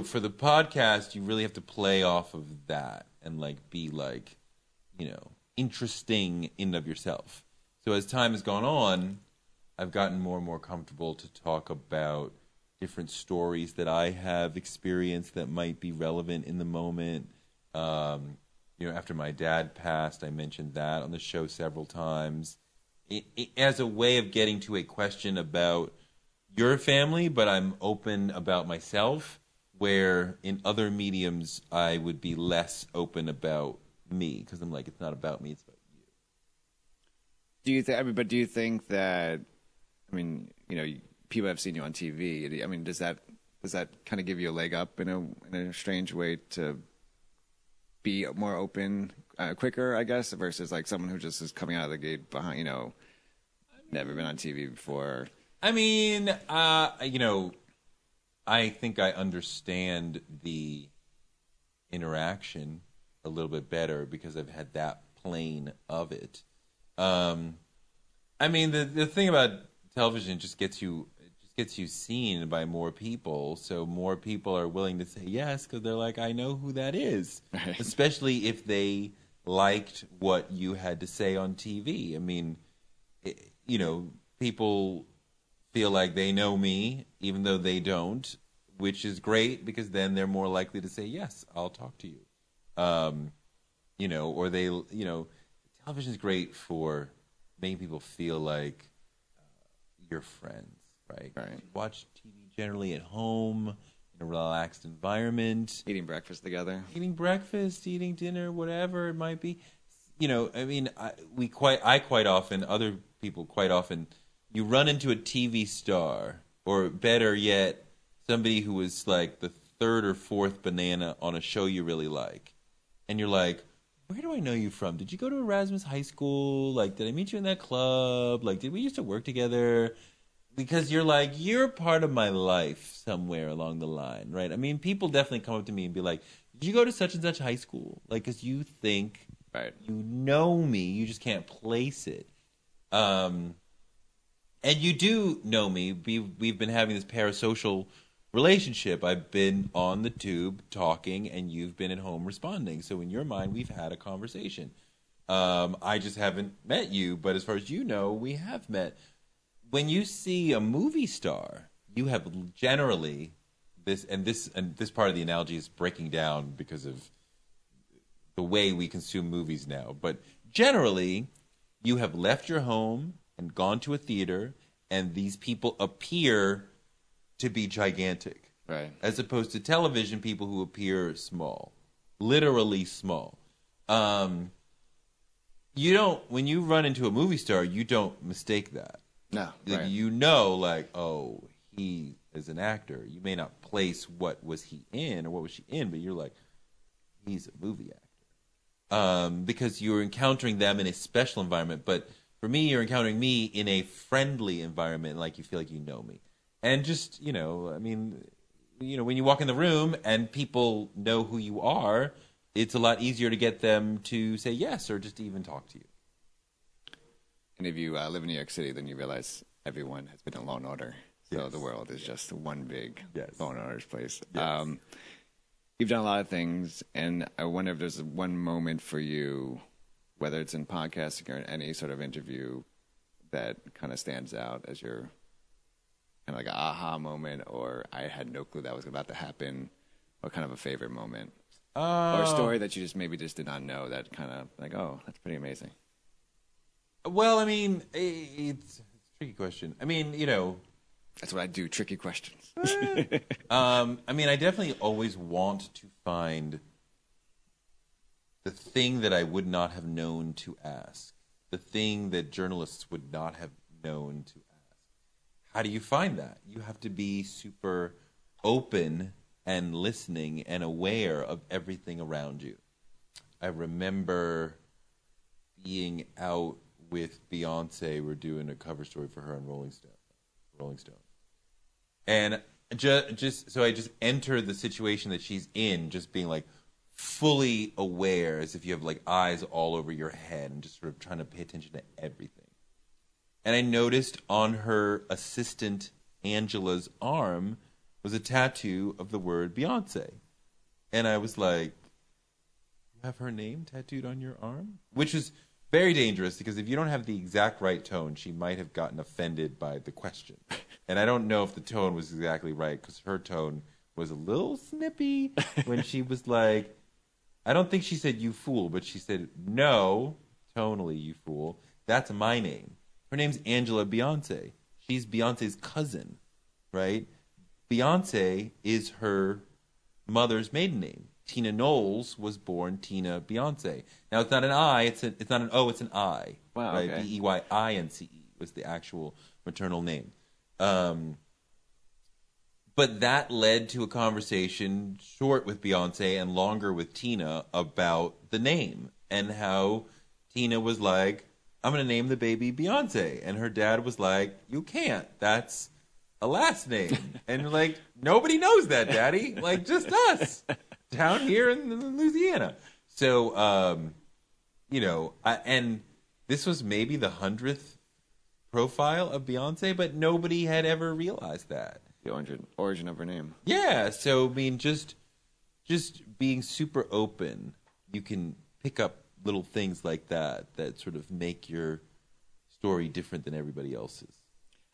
for the podcast, you really have to play off of that and be interesting in and of yourself. So as time has gone on, I've gotten more and more comfortable to talk about different stories that I have experienced that might be relevant in the moment. After my dad passed, I mentioned that on the show several times. As a way of getting to a question about your family, but I'm open about myself, where in other mediums I would be less open about me, because I'm like, it's not about me, it's about you. Do you think that, people have seen you on TV. Does that kind of give you a leg up in a strange way to be more open quicker, I guess, versus like someone who just is coming out of the gate behind, never been on TV before? I think I understand the interaction a little bit better because I've had that plane of it. The thing about television just gets you seen by more people, so more people are willing to say yes because they're like, I know who that is, right. Especially if they liked what you had to say on TV. People feel like they know me even though they don't, which is great because then they're more likely to say yes, I'll talk to you. Television is great for making people feel like you're friends, right? Right. You watch TV generally at home in a relaxed environment, eating breakfast together, eating dinner, whatever it might be. Quite often, other people quite often, you run into a TV star, or better yet, somebody who is like the third or fourth banana on a show you really like, and you're like, where do I know you from? Did you go to Erasmus High School? Like, did I meet you in that club? Like, did we used to work together? Because you're like, you're part of my life somewhere along the line, right? People definitely come up to me and be like, did you go to such and such high school? Like, because you think right. You know me, you just can't place it. And you do know me. We've been having this parasocial relationship. I've been on the tube talking, and you've been at home responding. So in your mind, we've had a conversation. I just haven't met you, but as far as you know, we have met. When you see a movie star, you have generally this part of the analogy is breaking down because of the way we consume movies now. But generally, you have left your home and gone to a theater, and these people appear to be gigantic. Right. As opposed to television people who appear small. Literally small. You don't, when you run into a movie star, you don't mistake that. No. Like, Right. you know, like, oh, he is an actor. You may not place what was he in or what was she in, but you're like, he's a movie actor. Because you're encountering them in a special environment. But for me, you're encountering me in a friendly environment, like you feel like you know me. And just, you know, I mean, you know, when you walk in the room and people know who you are, it's a lot easier to get them to say yes or just to even talk to you. And if you live in New York City, then you realize everyone has been in Law and Order. So Yes. the world is just one big Yes. Law and Order's place. Yes. You've done a lot of things, and I wonder if there's one moment for you, whether it's in podcasting or in any sort of interview, that kind of stands out as your kind of like an aha moment, or I had no clue that was about to happen, or kind of a favorite moment. Or a story that you just maybe just did not know that kind of like, oh, that's pretty amazing. Well, I mean, it's a tricky question. I mean, you know, That's what I do, tricky questions. I mean, I definitely always want to find the thing that I would not have known to ask, the thing that journalists would not have known to ask. How do you find that? You have to be super open and listening and aware of everything around you. I remember being out with Beyonce. We're doing a cover story for her on Rolling Stone. And so I just enter the situation that she's in, just being like fully aware, as if you have like eyes all over your head and just sort of trying to pay attention to everything. And I noticed on her assistant Angela's arm was a tattoo of the word Beyonce. And I was like, you have her name tattooed on your arm? Which is very dangerous, because if you don't have the exact right tone, she might have gotten offended by the question. And I don't know if the tone was exactly right, because her tone was a little snippy when she was like, I don't think she said you fool, but she said, no, tonally, you fool. That's my name. Her name's Angela Beyonce. She's Beyonce's cousin, right? Beyonce is her mother's maiden name. Tina Knowles was born Tina Beyonce. Now, it's not an I, it's not an O, it's an I. Wow, right? okay. Beyince was the actual maternal name. But that led to a conversation short with Beyonce and longer with Tina about the name, and how Tina was like, I'm going to name the baby Beyonce. And her dad was like, you can't. That's a last name. And like, nobody knows that, Daddy. Like, just us down here in Louisiana. So, you know, and this was maybe the 100th profile of Beyonce, but nobody had ever realized that. The origin of her name. Yeah, so I mean, just being super open, you can pick up little things like that sort of make your story different than everybody else's.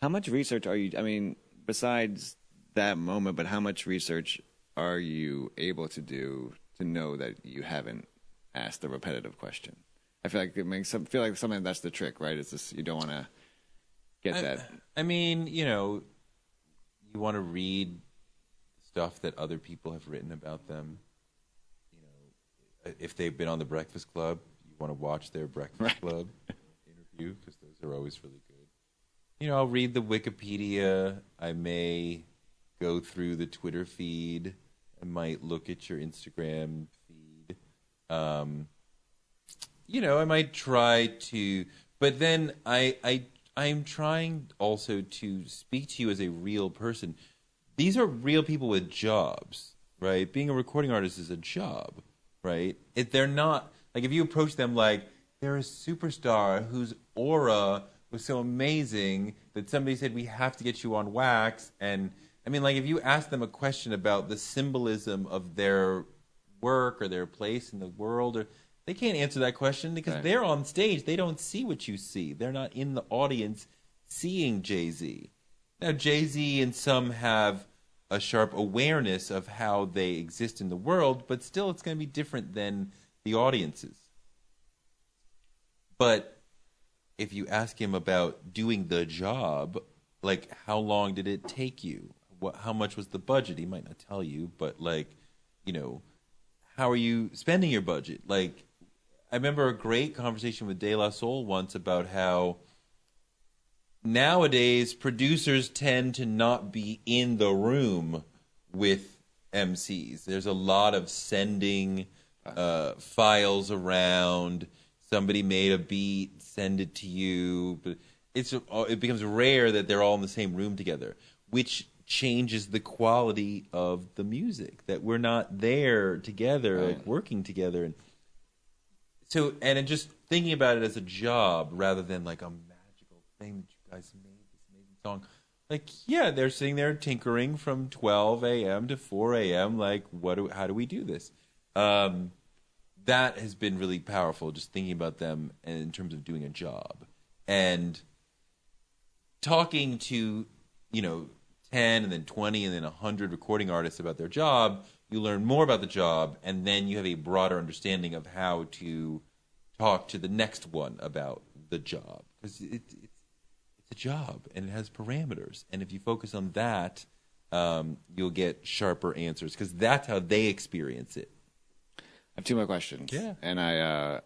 How much research are you, I mean, besides that moment, but how much research are you able to do to know that you haven't asked the repetitive question? I feel like something that's the trick, right? It's just, you don't want to get that. I mean, you know, you want to read stuff that other people have written about them. You know, if they've been on the Breakfast Club, you want to watch their Breakfast Club interview, because those are always really good. You know, I'll read the Wikipedia. I may go through the Twitter feed. I might look at your Instagram feed. You know, I might try to, but then I'm trying also to speak to you as a real person. These are real people with jobs, right? Being a recording artist is a job, right? They're not, like, if you approach them like they're a superstar whose aura was so amazing that somebody said, we have to get you on wax. And I mean, like, if you ask them a question about the symbolism of their work or their place in the world, or they can't answer that question because Right. they're on stage. They don't see what you see. They're not in the audience seeing Jay-Z. Now, Jay-Z and some have a sharp awareness of how they exist in the world, but still it's going to be different than the audiences. But if you ask him about doing the job, like, how long did it take you? How much was the budget? He might not tell you, but, like, you know, how are you spending your budget? Like, I remember a great conversation with De La Soul once about how nowadays producers tend to not be in the room with MCs. There's a lot of sending files around. Somebody made a beat, send it to you. But it becomes rare that they're all in the same room together, which changes the quality of the music, that we're not there together, like working together. And so, and just thinking about it as a job rather than like a magical thing that you guys made this amazing song. Like, yeah, they're sitting there tinkering from 12 a.m. to 4 a.m. Like, how do we do this? That has been really powerful, just thinking about them in terms of doing a job. And talking to, 10 and then 20 and then 100 recording artists about their job, you learn more about the job, and then you have a broader understanding of how to talk to the next one about the job. Because it's a job, and it has parameters. And if you focus on that, you'll get sharper answers, because that's how they experience it. I have two more questions. Yeah. And I,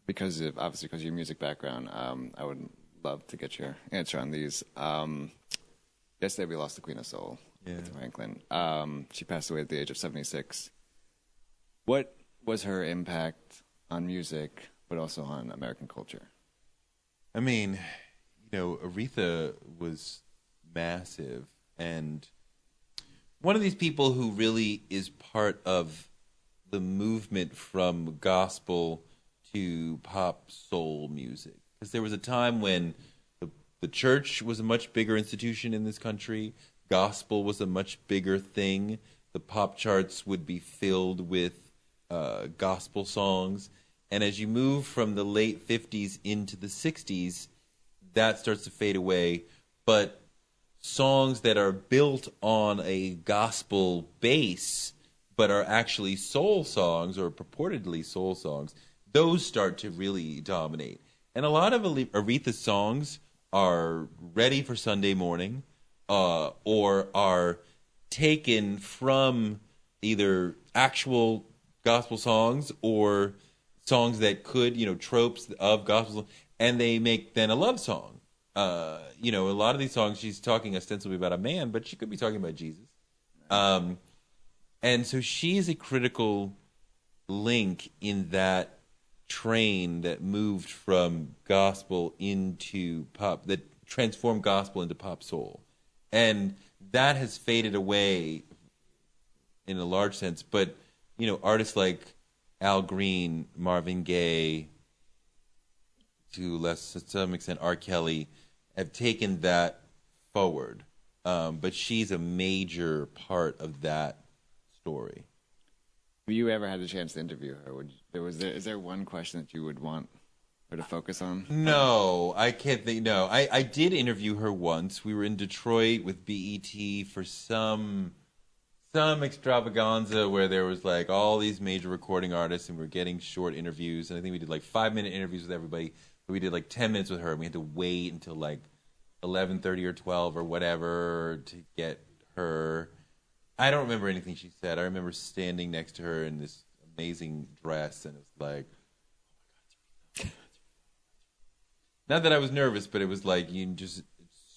because of your music background, I would love to get your answer on these. Yesterday we lost the Queen of Soul, Aretha Franklin. She passed away at the age of 76. What was her impact on music, but also on American culture? I mean, Aretha was massive, and one of these people who really is part of the movement from gospel to pop soul music. Because there was a time when the church was a much bigger institution in this country. Gospel was a much bigger thing. The pop charts would be filled with gospel songs. And as you move from the late 50s into the 60s, that starts to fade away. But songs that are built on a gospel base but are actually soul songs or purportedly soul songs, those start to really dominate. And a lot of Aretha's songs are ready for Sunday morning, or are taken from either actual gospel songs or songs that could, tropes of gospel, and they make then a love song. A lot of these songs, she's talking ostensibly about a man, but she could be talking about Jesus. And so she's a critical link in that train that moved from gospel into pop, that transformed gospel into pop soul. And that has faded away in a large sense. But, artists like Al Green, Marvin Gaye, to some extent R. Kelly, have taken that forward. But she's a major part of that story. Have you ever had the chance to interview her? Is there one question that you would want her to focus on? No, I can't think. No, I did interview her once. We were in Detroit with BET for some extravaganza where there was like all these major recording artists, and we were getting short interviews. And I think we did like 5-minute interviews with everybody, but we did like 10 minutes with her, and we had to wait until like 11:30 or 12 or whatever to get her. I don't remember anything she said. I remember standing next to her in this amazing dress, and it was like, oh my God, not that I was nervous, but it was like you just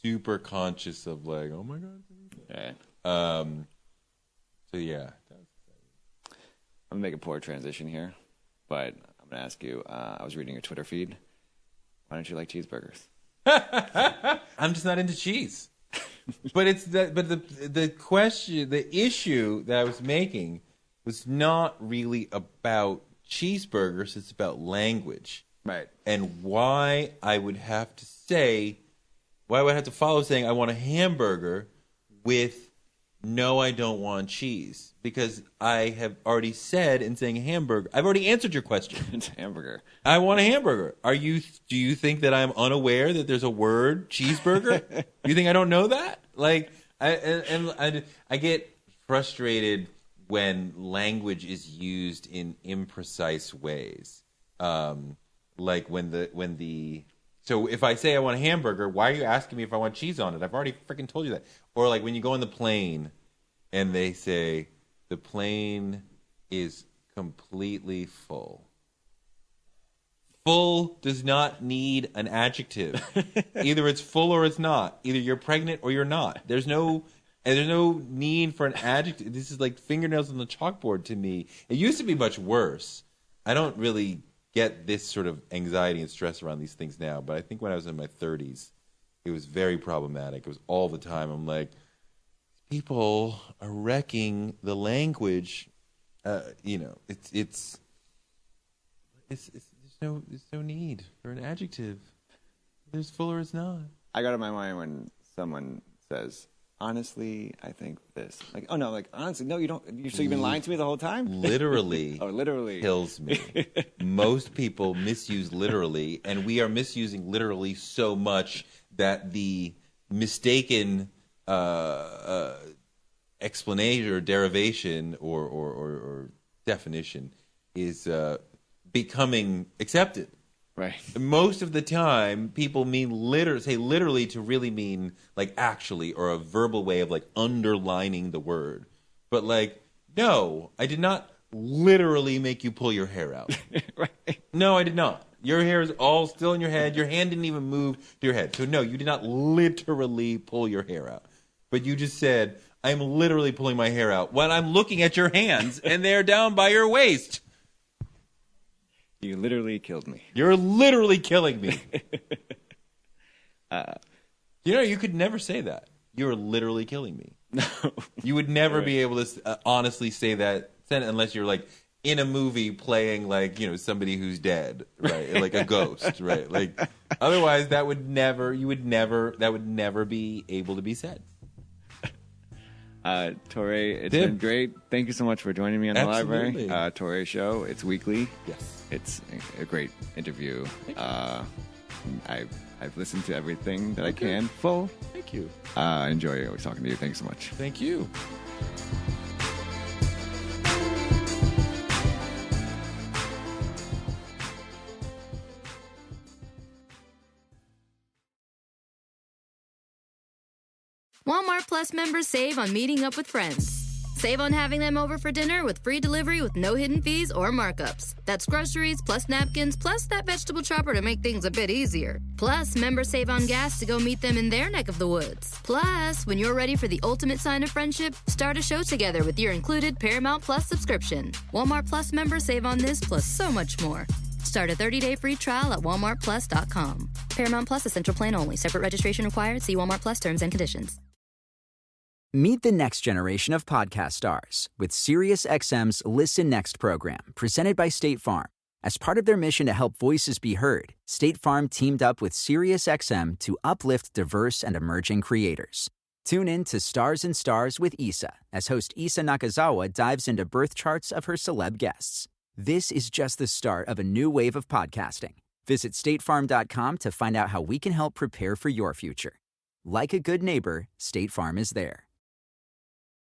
super conscious of like, oh my God. Yeah. So yeah. I'm gonna make a poor transition here, but I'm gonna ask you. I was reading your Twitter feed. Why don't you like cheeseburgers? I'm just not into cheese. But it's that. But the question, the issue that I was making was not really about cheeseburgers. It's about language, Right. and why I would have to follow saying I want a hamburger with no, I don't want cheese, because I have already said in saying hamburger. I've already answered your question. It's a hamburger. I want a hamburger. Do you think that I'm unaware that there's a word cheeseburger? Do you think I don't know that? Like, I get frustrated when language is used in imprecise ways. Like so if I say I want a hamburger, why are you asking me if I want cheese on it? I've already freaking told you that. Or like when you go on the plane and they say the plane is completely full. Full does not need an adjective. Either it's full or it's not. Either you're pregnant or you're not. There's no need for an adjective. This is like fingernails on the chalkboard to me. It used to be much worse. I don't really get this sort of anxiety and stress around these things now, but I think when I was in my 30s, it was very problematic. It was all the time. I'm like, people are wrecking the language. It's there's no need for an adjective. There's full or it's not. I got in my mind when someone says, honestly, I think this. Like, oh no, like, honestly, no, you don't. So you've been lying to me the whole time? Literally. Oh, literally. Kills me. Most people misuse literally, and we are misusing literally so much that the mistaken explanation or derivation or definition is becoming accepted. Right. Most of the time, people say literally to really mean like actually, or a verbal way of like underlining the word. But like, no, I did not literally make you pull your hair out. Right. No, I did not. Your hair is all still in your head. Your hand didn't even move to your head. So no, you did not literally pull your hair out. But you just said, I'm literally pulling my hair out when I'm looking at your hands and they're down by your waist. You literally killed me. You're literally killing me. You could never say that. You're literally killing me. No. You would never be able to honestly say that sentence unless you're like in a movie playing like, somebody who's dead, right? Like a ghost, right? Like otherwise that would never be able to be said. Touré, it's been great. Thank you so much for joining me on the Absolutely. library. Touré Show. It's weekly. Yes. It's a great interview. I've listened to everything that I can. Full. Thank you. Enjoy always talking to you. Thanks so much. Thank you. Walmart Plus members save on meeting up with friends. Save on having them over for dinner with free delivery with no hidden fees or markups. That's groceries, plus napkins, plus that vegetable chopper to make things a bit easier. Plus, members save on gas to go meet them in their neck of the woods. Plus, when you're ready for the ultimate sign of friendship, start a show together with your included Paramount Plus subscription. Walmart Plus members save on this plus so much more. Start a 30-day free trial at walmartplus.com. Paramount Plus Essential Plan only. Separate registration required. See Walmart Plus terms and conditions. Meet the next generation of podcast stars with SiriusXM's Listen Next program, presented by State Farm. As part of their mission to help voices be heard, State Farm teamed up with SiriusXM to uplift diverse and emerging creators. Tune in to Stars and Stars with Issa, as host Issa Nakazawa dives into birth charts of her celeb guests. This is just the start of a new wave of podcasting. Visit statefarm.com to find out how we can help prepare for your future. Like a good neighbor, State Farm is there.